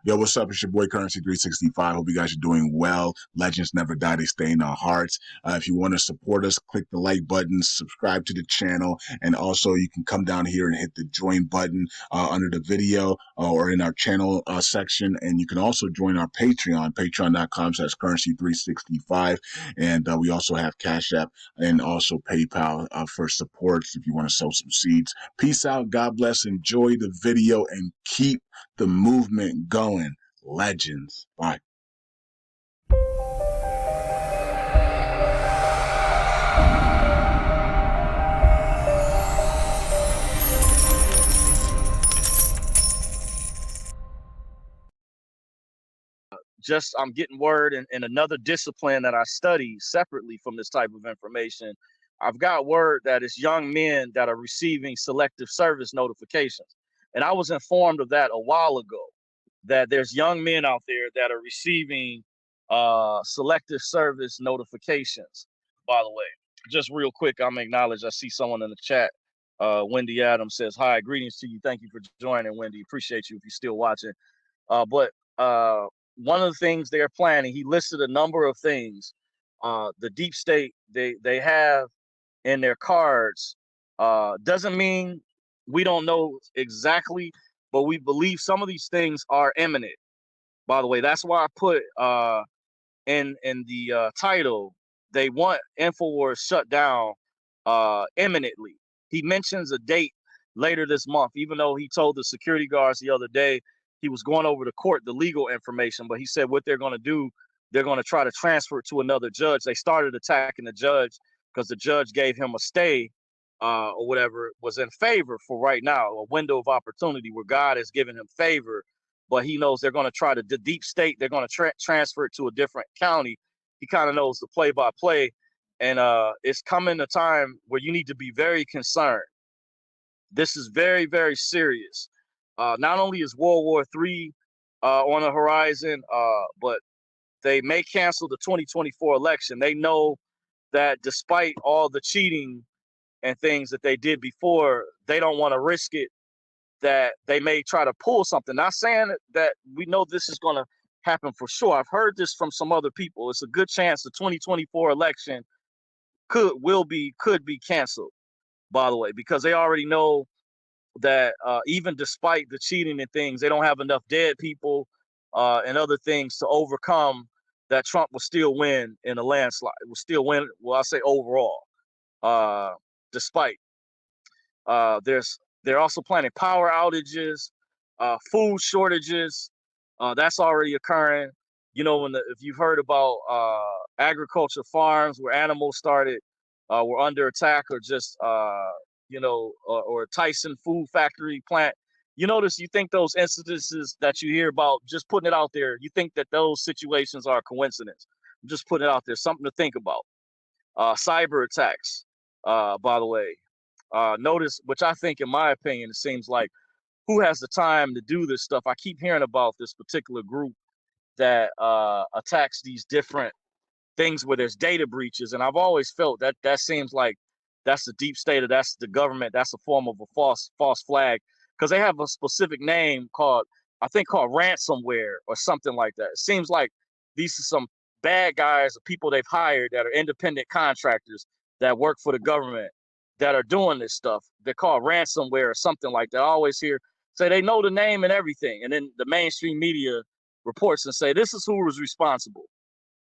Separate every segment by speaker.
Speaker 1: Yo, what's up? It's your boy Currency 365. Hope you guys are doing well. Legends never die. They stay in our hearts. If you want to support us, click the like button, subscribe to the channel, and also you can come down here and hit the join button under the video or in our channel section. And you can also join our Patreon, patreon.com/currency365. And we also have Cash App and also PayPal for support if you want to sow some seeds. Peace out. God bless. Enjoy the video and keep the movement going. Legends. Bye.
Speaker 2: I'm getting word in another discipline that I study separately from this type of information. I've got word that it's young men that are receiving selective service notifications. And I was informed of that a while ago, that there's young men out there that are receiving selective service notifications. By the way, just real quick, I'm acknowledge, I see someone in the chat. Wendy Adams says, hi, greetings to you. Thank you for joining, Wendy. Appreciate you if you're still watching. But one of the things they're planning, he listed a number of things. The deep state they have in their cards doesn't mean we don't know exactly, but we believe some of these things are imminent. By the way, that's why I put in the title, they want InfoWars shut down imminently. He mentions a date later this month, even though he told the security guards the other day he was going over to court the legal information, but he said what they're going to do, they're going to try to transfer it to another judge. They started attacking the judge because the judge gave him a stay or whatever, was in favor for right now, a window of opportunity where God has given him favor, but he knows they're going to try to, the deep state, they're going to transfer it to a different county. He kind of knows the play-by-play, and it's coming a time where you need to be very concerned. This is very, very serious. Not only is World War III on the horizon, but they may cancel the 2024 election. They know that despite all the cheating and things that they did before, they don't want to risk it, that they may try to pull something. Not saying that we know this is going to happen for sure. I've heard this from some other people. It's a good chance the 2024 election could be canceled, by the way, because they already know that even despite the cheating and things, they don't have enough dead people and other things to overcome that Trump will still win in a landslide. Will still win, well, I say overall, despite. They're also planning power outages, food shortages. That's already occurring. You know, if you've heard about agriculture farms where animals were under attack, or just or Tyson food factory plant. You notice, you think those incidences that you hear about, just putting it out there, you think that those situations are a coincidence. I'm just putting it out there, something to think about. Cyber attacks, by the way. Notice, which I think, in my opinion, it seems like, who has the time to do this stuff? I keep hearing about this particular group that attacks these different things where there's data breaches, and I've always felt that seems like that's the deep state, or that's the government. That's a form of a false flag, because they have a specific name called ransomware or something like that. It seems like these are some bad guys or people they've hired that are independent contractors that work for the government that are doing this stuff. They're called ransomware or something like that. I always hear say they know the name and everything, and then the mainstream media reports and say this is who was responsible.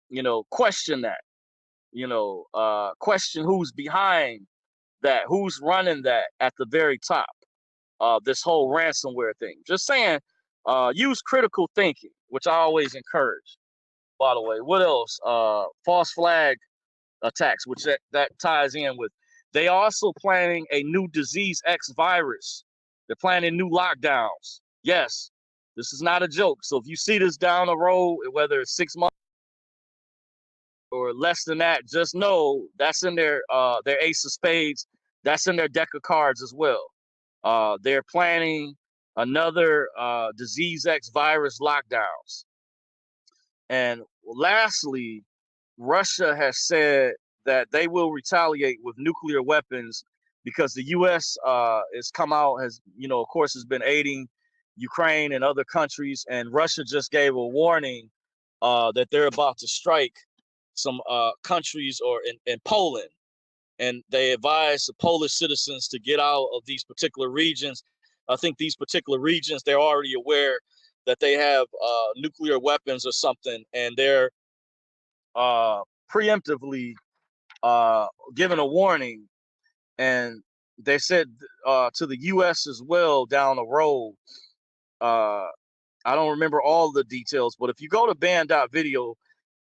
Speaker 2: You know, question that. You know, question who's behind that, who's running that at the very top. This whole ransomware thing. Just saying, use critical thinking, which I always encourage. By the way, what else? False flag attacks, which that ties in with. They are also planning a new disease X virus. They're planning new lockdowns. Yes, this is not a joke. So if you see this down the road, whether it's 6 months or less than that, just know that's in their ace of spades. That's in their deck of cards as well. They're planning another disease X virus lockdowns. And lastly, Russia has said that they will retaliate with nuclear weapons, because the U.S. has come out, has, of course, has been aiding Ukraine and other countries, and Russia just gave a warning that they're about to strike some countries or in Poland, and they advised the Polish citizens to get out of these particular regions. I think these particular regions, they're already aware that they have nuclear weapons or something, and they're preemptively given a warning. And they said to the U.S. as well down the road. I don't remember all the details, but if you go to band.video,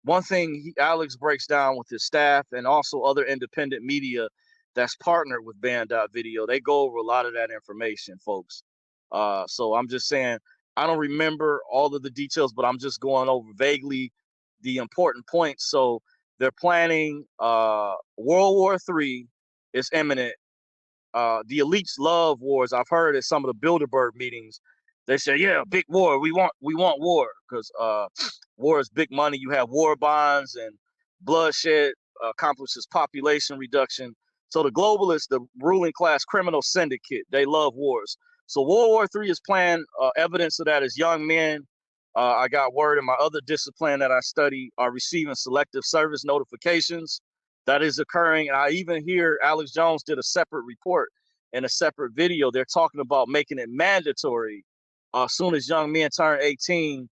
Speaker 2: one thing Alex breaks down with his staff and also other independent media that's partnered with band.video, they go over a lot of that information, folks. So I'm just saying, I don't remember all of the details, but I'm just going over vaguely the important points. So they're planning World War III is imminent. The elites love wars. I've heard at some of the Bilderberg meetings, they say, "Yeah, big war. We want war because war is big money. You have war bonds and bloodshed accomplishes population reduction. So the globalists, the ruling class criminal syndicate, they love wars. So World War III is planned. Evidence of that is young men. I got word in my other discipline that I study are receiving selective service notifications. That is occurring. And I even hear Alex Jones did a separate report and a separate video. They're talking about making it mandatory as soon as young men turn 18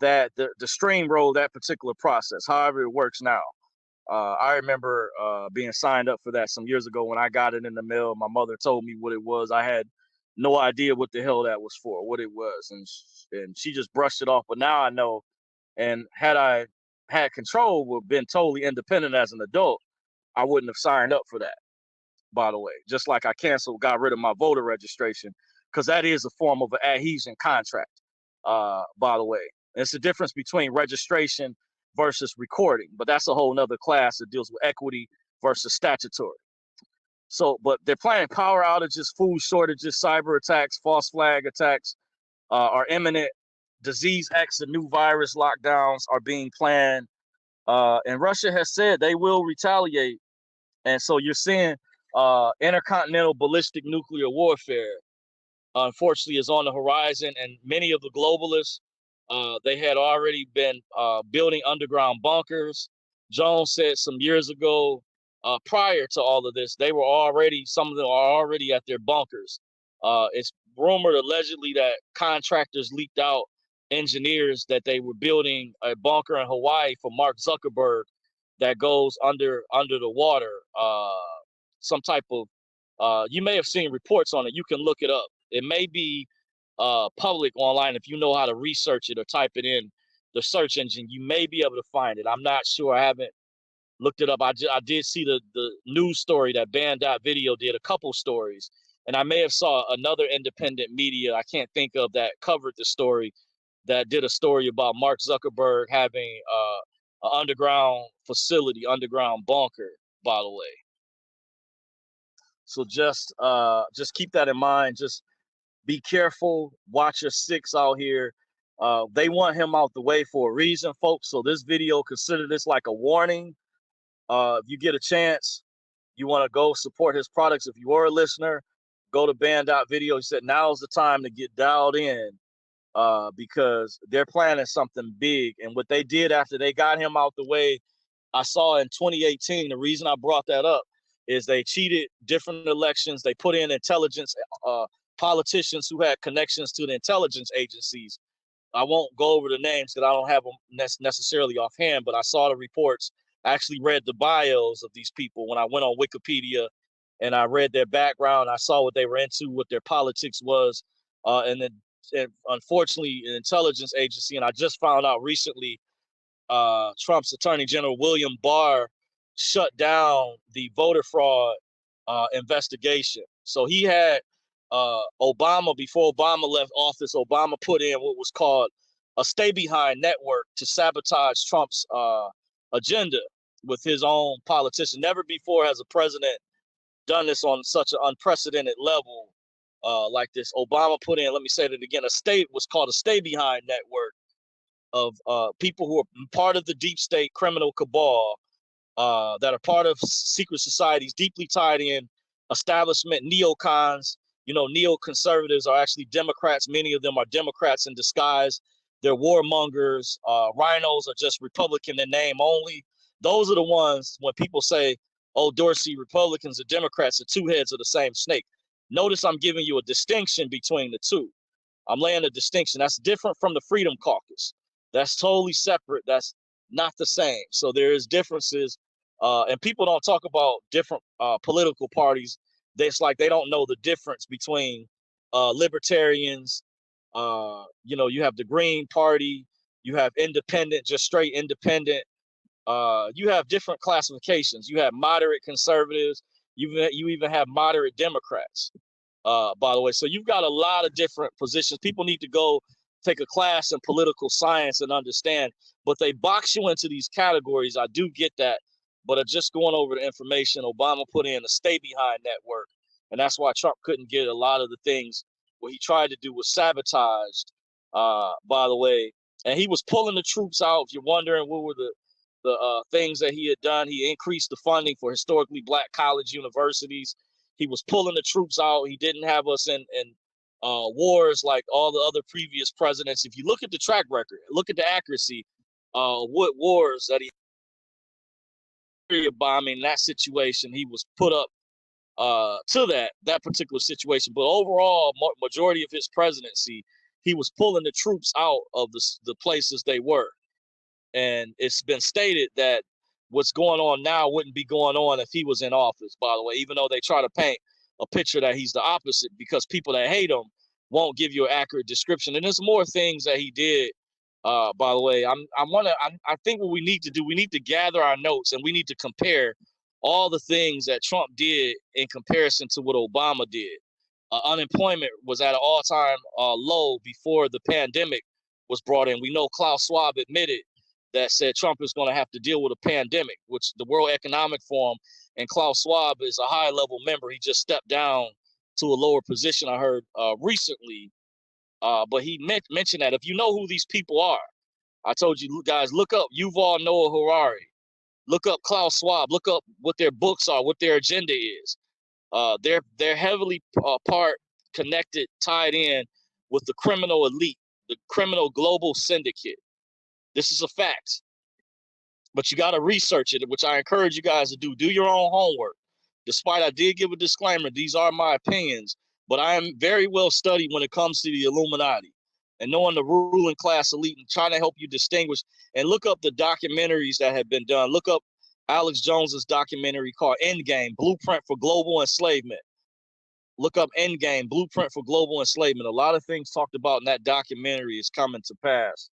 Speaker 2: that the streamroll that particular process, however it works now. I remember being signed up for that some years ago when I got it in the mail. My mother told me what it was. I had no idea what the hell that was for, what it was. And she just brushed it off. But now I know. And had I had control, would have been totally independent as an adult, I wouldn't have signed up for that, by the way. Just like I got rid of my voter registration, because that is a form of an adhesion contract, by the way. It's the difference between registration versus recording, but that's a whole nother class that deals with equity versus statutory. So, but they're planning power outages, food shortages, cyber attacks, false flag attacks are imminent. Disease X and new virus lockdowns are being planned. And Russia has said they will retaliate. And so you're seeing intercontinental ballistic nuclear warfare, unfortunately, is on the horizon. And many of the globalists, they had already been building underground bunkers. Jones said some years ago, prior to all of this, some of them are already at their bunkers. It's rumored allegedly that contractors leaked out engineers that they were building a bunker in Hawaii for Mark Zuckerberg that goes under the water. Some type of you may have seen reports on it. You can look it up. It may be public online if you know how to research it or type it in the search engine. You may be able to find it. I'm not sure. I haven't looked it up. I did see the news story that Band.video did, a couple stories, and I may have saw another independent media I can't think of that covered the story, that did a story about Mark Zuckerberg having an underground facility, underground bunker, by the way. So just keep that in mind. Just be careful. Watch your six out here. They want him out the way for a reason, folks. So this video, consider this like a warning. If you get a chance, you want to go support his products. If you are a listener, go to band.video. He said now's the time to get dialed in because they're planning something big. And what they did after they got him out the way, I saw in 2018, the reason I brought that up is they cheated different elections. They put in intelligence politicians who had connections to the intelligence agencies. I won't go over the names because I don't have them necessarily offhand, but I saw the reports. I actually read the bios of these people when I went on Wikipedia and I read their background. I saw what they were into, what their politics was. And unfortunately, an intelligence agency, and I just found out recently, Trump's Attorney General William Barr shut down the voter fraud investigation. So he had Obama, before Obama left office, Obama put in what was called a stay behind network to sabotage Trump's agenda with his own politician. Never before has a president done this on such an unprecedented level like this. Obama put in, let me say that again, was called a stay behind network of people who are part of the deep state criminal cabal that are part of secret societies deeply tied in establishment neocons neoconservatives are actually Democrats. Many of them are Democrats in disguise. They're warmongers. Rhinos are just Republican in name only. Those are the ones when people say, oh, Dorsey, Republicans and Democrats are two heads of the same snake. Notice I'm giving you a distinction between the two. I'm laying a distinction. That's different from the Freedom Caucus. That's totally separate. That's not the same. So there is differences. And people don't talk about different political parties. It's like they don't know the difference between libertarians. You have the Green Party. You have independent, just straight independent. You have different classifications. You have moderate conservatives. You even have moderate Democrats. By the way, so you've got a lot of different positions. People need to go take a class in political science and understand, but they box you into these categories. I do get that, but just going over the information, Obama put in a stay behind network, and that's why Trump couldn't get a lot of the things what he tried to do was sabotaged. By the way, and he was pulling the troops out. If you're wondering what were the things that he had done, he increased the funding for historically black college universities. He was pulling the troops out. He didn't have us in wars like all the other previous presidents. If you look at the track record, look at the accuracy, what wars that he bombing, that situation, he was put up to that particular situation. But overall, majority of his presidency, he was pulling the troops out of the places they were. And it's been stated that what's going on now wouldn't be going on if he was in office, by the way, even though they try to paint a picture that he's the opposite, because people that hate him won't give you an accurate description. And there's more things that he did, by the way. I think what we need to do, we need to gather our notes and we need to compare all the things that Trump did in comparison to what Obama did. Unemployment was at an all-time low before the pandemic was brought in. We know Klaus Schwab admitted that said Trump is going to have to deal with a pandemic, which the World Economic Forum, and Klaus Schwab is a high-level member. He just stepped down to a lower position, I heard recently. But he mentioned that if you know who these people are, I told you guys, look up Yuval Noah Harari, look up Klaus Schwab, look up what their books are, what their agenda is. They're heavily connected, tied in with the criminal elite, the criminal global syndicate. This is a fact, but you got to research it, which I encourage you guys to do. Do your own homework. Despite I did give a disclaimer, these are my opinions, but I am very well studied when it comes to the Illuminati and knowing the ruling class elite and trying to help you distinguish and look up the documentaries that have been done. Look up Alex Jones's documentary called Endgame, Blueprint for Global Enslavement. Look up Endgame, Blueprint for Global Enslavement. A lot of things talked about in that documentary is coming to pass.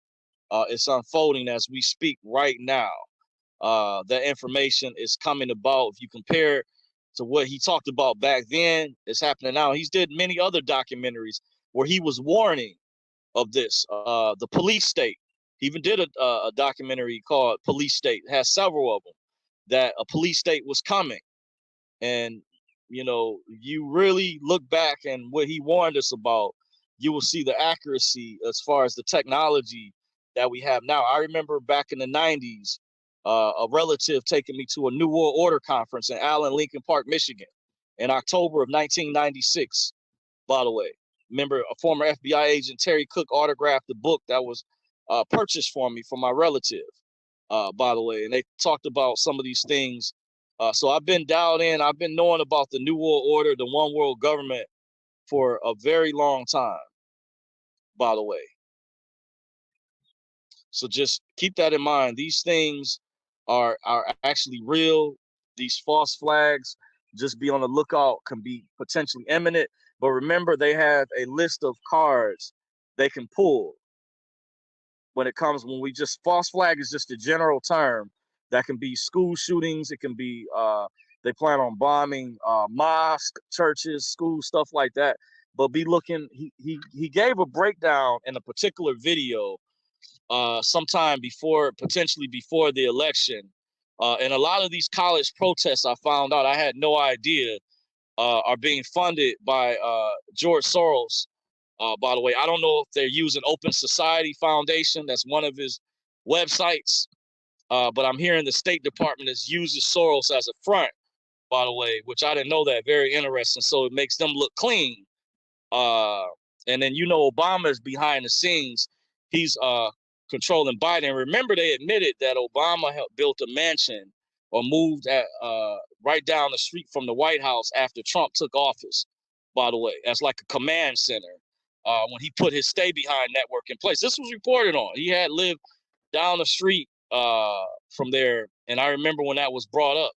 Speaker 2: It's unfolding as we speak right now. That information is coming about. If you compare to what he talked about back then, it's happening now. He's did many other documentaries where he was warning of this. The police state. He even did a documentary called Police State. It has several of them that a police state was coming. And, you really look back and what he warned us about, you will see the accuracy as far as the technology that we have now. I remember back in the 90s, a relative taking me to a New World Order conference in Allen, Lincoln Park, Michigan in October of 1996, by the way. Remember, a former FBI agent, Terry Cook, autographed the book that was purchased for me from my relative, by the way. And they talked about some of these things. So I've been dialed in. I've been knowing about the New World Order, the one world government for a very long time, by the way. So just keep that in mind. These things are actually real. These false flags, just be on the lookout, can be potentially imminent. But remember, they have a list of cards they can pull when false flag is just a general term that can be school shootings. It can be they plan on bombing mosques, churches, schools, stuff like that. But be looking. He gave a breakdown in a particular video sometime potentially before the election. And a lot of these college protests, I found out, I had no idea, are being funded by George Soros. By the way, I don't know if they're using Open Society Foundation. That's one of his websites. But I'm hearing the State Department uses Soros as a front, by the way, which I didn't know that. Very interesting. So it makes them look clean. And then Obama is behind the scenes. He's controlling Biden. Remember, they admitted that Obama helped built a mansion or moved at right down the street from the White House after Trump took office. By the way, that's like a command center when he put his stay behind network in place. This was reported on. He had lived down the street from there, and I remember when that was brought up.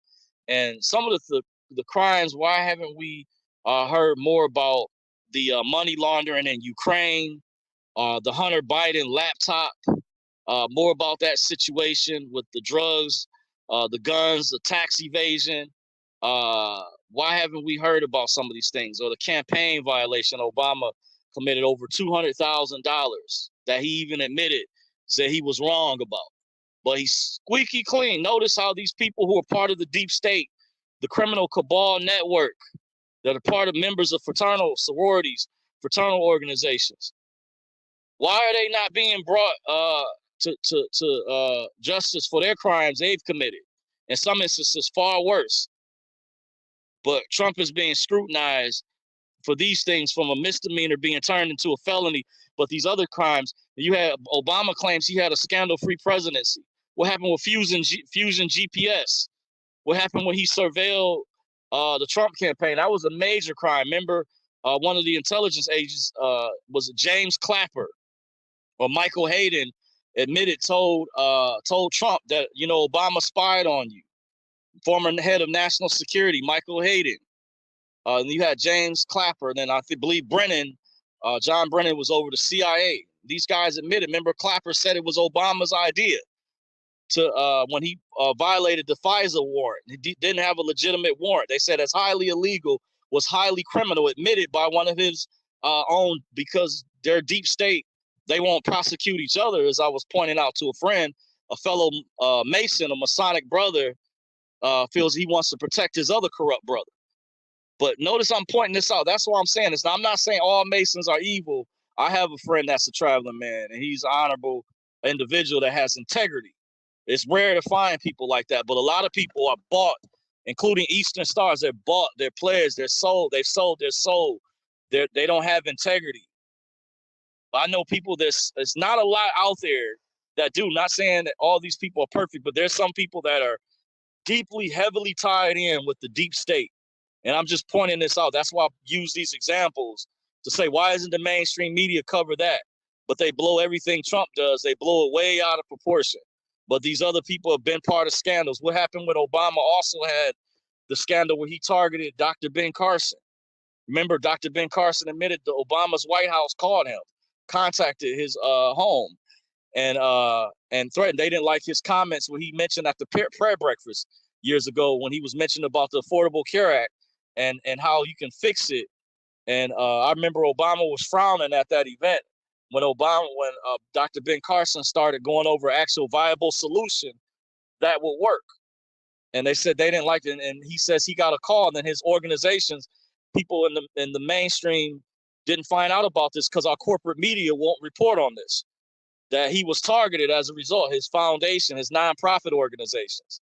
Speaker 2: And some of the crimes. Why haven't we heard more about the money laundering in Ukraine, the Hunter Biden laptop, more about that situation with the drugs, the guns, the tax evasion. Why haven't we heard about some of these things? Or the campaign violation Obama committed over $200,000 that he even admitted, said he was wrong about. But he's squeaky clean. Notice how these people who are part of the deep state, the criminal cabal network, that are part of members of fraternal sororities, fraternal organizations. Why are they not being brought to justice for their crimes they've committed? In some instances, far worse. But Trump is being scrutinized for these things, from a misdemeanor being turned into a felony. But these other crimes, you had Obama claims he had a scandal-free presidency. What happened with Fusion GPS? What happened when he surveilled the Trump campaign? That was a major crime. Remember, one of the intelligence agents was James Clapper or Michael Hayden told Trump that, Obama spied on you. Former head of national security, Michael Hayden. And you had James Clapper. And then I believe Brennan, John Brennan was over the CIA. These guys admitted. Remember, Clapper said it was Obama's idea to when he violated the FISA warrant. He didn't have a legitimate warrant. They said it's highly illegal, was highly criminal, admitted by one of his own, because they're deep state. They won't prosecute each other, as I was pointing out to a friend. A fellow Mason, a Masonic brother, feels he wants to protect his other corrupt brother. But notice I'm pointing this out. That's what I'm saying. I'm not saying all Masons are evil. I have a friend that's a traveling man, and he's an honorable individual that has integrity. It's rare to find people like that, but a lot of people are bought, including Eastern Stars. They're bought, they're players, they're sold, they've sold their soul. They don't have integrity. I know people, there's not a lot out there that do. Not saying that all these people are perfect, but there's some people that are deeply, heavily tied in with the deep state. And I'm just pointing this out. That's why I use these examples to say, why isn't the mainstream media cover that? But they blow everything Trump does. They blow it way out of proportion. But these other people have been part of scandals. What happened when Obama also had the scandal where he targeted Dr. Ben Carson? Remember, Dr. Ben Carson admitted that Obama's White House called him, contacted his home, and threatened. They didn't like his comments when he mentioned at the prayer breakfast years ago, when he was mentioning about the Affordable Care Act and how you can fix it. And I remember Obama was frowning at that event when Dr. Ben Carson started going over actual viable solution that would work. And they said they didn't like it. And he says he got a call, and then his organizations, people in the mainstream, didn't find out about this because our corporate media won't report on this, that he was targeted as a result. His foundation, his nonprofit organizations,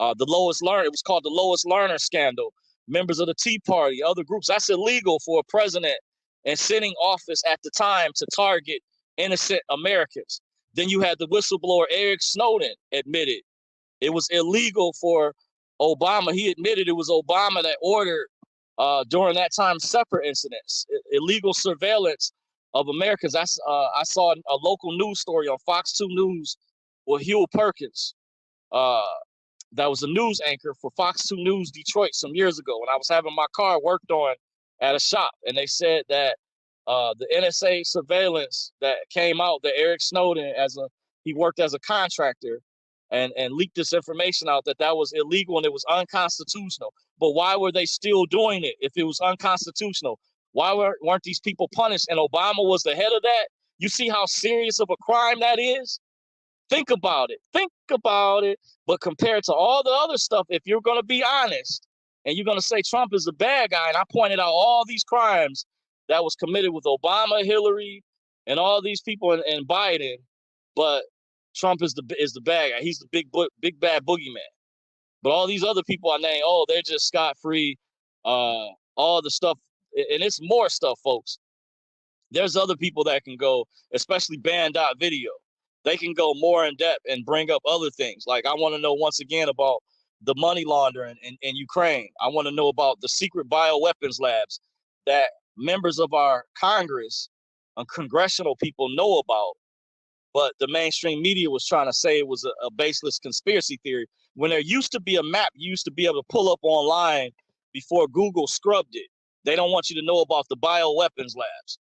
Speaker 2: the Lowest Learner, it was called the Lowest Learner scandal. Members of the Tea Party, other groups. That's illegal for a president and sitting office at the time to target innocent Americans. Then you had the whistleblower Eric Snowden admitted it was illegal for Obama. He admitted it was Obama that ordered during that time separate incidents, illegal surveillance of Americans. I saw a local news story on Fox 2 News with Hugh Perkins. That was a news anchor for Fox 2 News Detroit some years ago when I was having my car worked on at a shop. And they said that the NSA surveillance that came out, that Eric Snowden, he worked as a contractor and leaked this information out, that was illegal and it was unconstitutional. But why were they still doing it if it was unconstitutional? Why weren't these people punished? And Obama was the head of that. You see how serious of a crime that is? Think about it. Think about it. But compared to all the other stuff, if you're going to be honest and you're going to say Trump is a bad guy, and I pointed out all these crimes that was committed with Obama, Hillary, and all these people and Biden, but Trump is the bad guy. He's the big bad boogeyman. But all these other people I named, they're just scot-free. All the stuff and it's more stuff, folks. There's other people that can go, especially Band.video. They can go more in depth and bring up other things. Like, I want to know once again about the money laundering in Ukraine. I want to know about the secret bioweapons labs that members of our Congress and congressional people know about. But the mainstream media was trying to say it was a baseless conspiracy theory. When there used to be a map, you used to be able to pull up online before Google scrubbed it. They don't want you to know about the bioweapons labs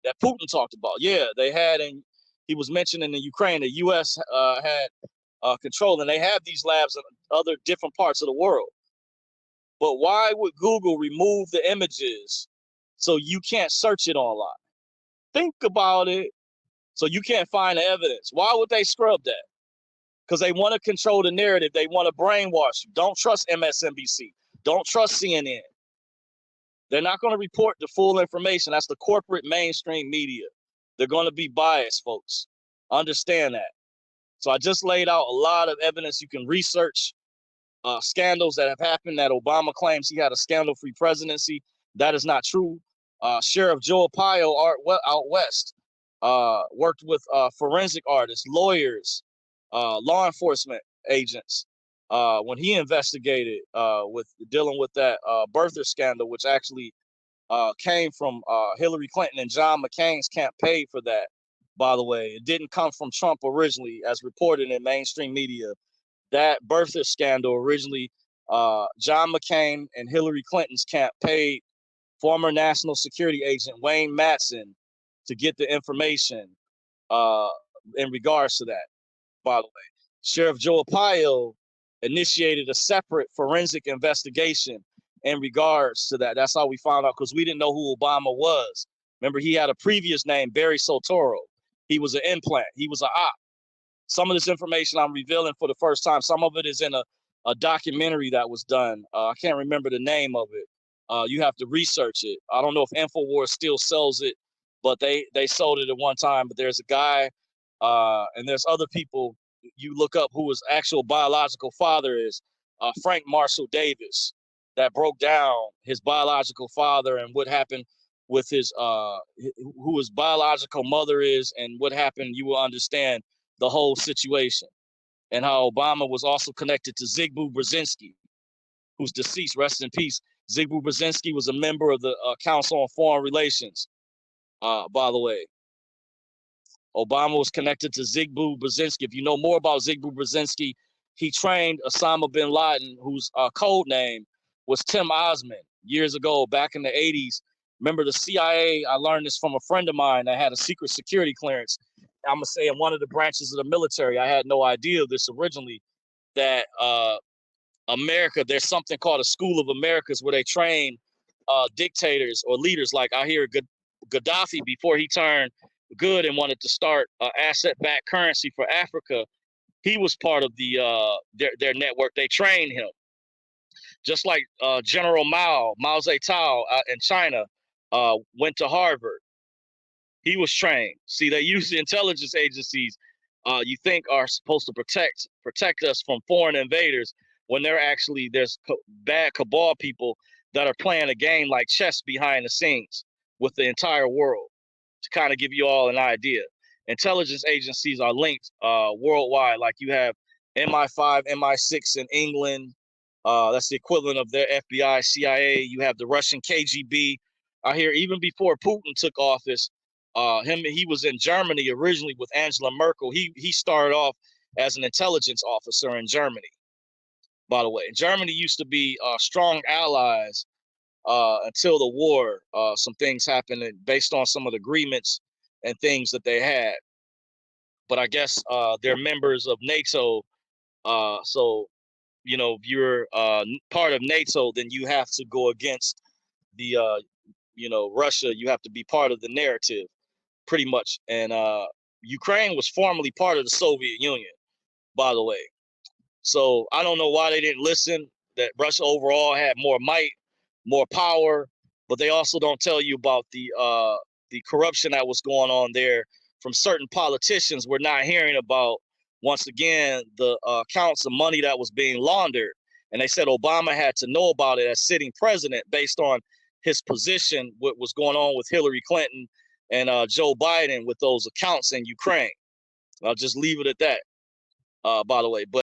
Speaker 2: that Putin talked about. Yeah, they had, and he was mentioning in Ukraine, the U.S. Had control, and they have these labs in other different parts of the world. But why would Google remove the images so you can't search it online? Think about it. So you can't find the evidence. Why would they scrub that? Because they want to control the narrative. They want to brainwash you. Don't trust MSNBC. Don't trust CNN. They're not going to report the full information. That's the corporate mainstream media. They're going to be biased, folks. Understand that. So I just laid out a lot of evidence. You can research scandals that have happened, that Obama claims he had a scandal-free presidency. That is not true. Sheriff Joe Arpaio out west worked with forensic artists, lawyers, law enforcement agents when he investigated with dealing with that birther scandal, which actually came from Hillary Clinton and John McCain's campaign for that. By the way, it didn't come from Trump originally, as reported in mainstream media. That birther scandal originally, John McCain and Hillary Clinton's camp paid former national security agent Wayne Madsen to get the information in regards to that. By the way, Sheriff Joe Arpaio initiated a separate forensic investigation in regards to that. That's how we found out, because we didn't know who Obama was. Remember, he had a previous name, Barry Soetoro. He was an implant. He was an op. Some of this information I'm revealing for the first time. Some of it is in a documentary that was done. I can't remember the name of it. You have to research it. I don't know if InfoWars still sells it, but they sold it at one time. But there's a guy, and there's other people you look up who his actual biological father is, Frank Marshall Davis, that broke down his biological father and what happened with his who his biological mother is and what happened. You will understand the whole situation, and how Obama was also connected to Zygmunt Brzezinski, who's deceased, rest in peace. Zygmunt Brzezinski was a member of the Council on Foreign Relations, by the way. Obama was connected to Zygmunt Brzezinski. If you know more about Zygmunt Brzezinski, he trained Osama bin Laden, whose code name was Tim Osman, years ago, back in the 80s. Remember the CIA, I learned this from a friend of mine that had a secret security clearance. I'm going to say in one of the branches of the military. I had no idea of this originally, that America, there's something called a School of Americas where they train dictators or leaders. Like I hear Gaddafi, before he turned good and wanted to start asset-backed currency for Africa, he was part of the their network. They trained him. Just like General Mao Zedong in China went to Harvard. He was trained. See, they use the intelligence agencies you think are supposed to protect us from foreign invaders, when they're actually, there's bad cabal people that are playing a game like chess behind the scenes with the entire world. To kind of give you all an idea, intelligence agencies are linked worldwide. Like you have MI5, MI6 in England. That's the equivalent of their FBI, CIA. You have the Russian KGB. I hear even before Putin took office, he was in Germany originally with Angela Merkel. He started off as an intelligence officer in Germany. By the way, Germany used to be strong allies until the war. Some things happened based on some of the agreements and things that they had. But I guess they're members of NATO. So, you know, if you're part of NATO, then you have to go against the, you know, Russia. You have to be part of the narrative, pretty much. And Ukraine was formerly part of the Soviet Union, by the way. So I don't know why they didn't listen, that Russia overall had more might, more power, but they also don't tell you about the corruption that was going on there from certain politicians. We're not hearing about, once again, the counts of money that was being laundered. And they said Obama had to know about it as sitting president based on his position, what was going on with Hillary Clinton and Joe Biden with those accounts in Ukraine. I'll just leave it at that, by the way. But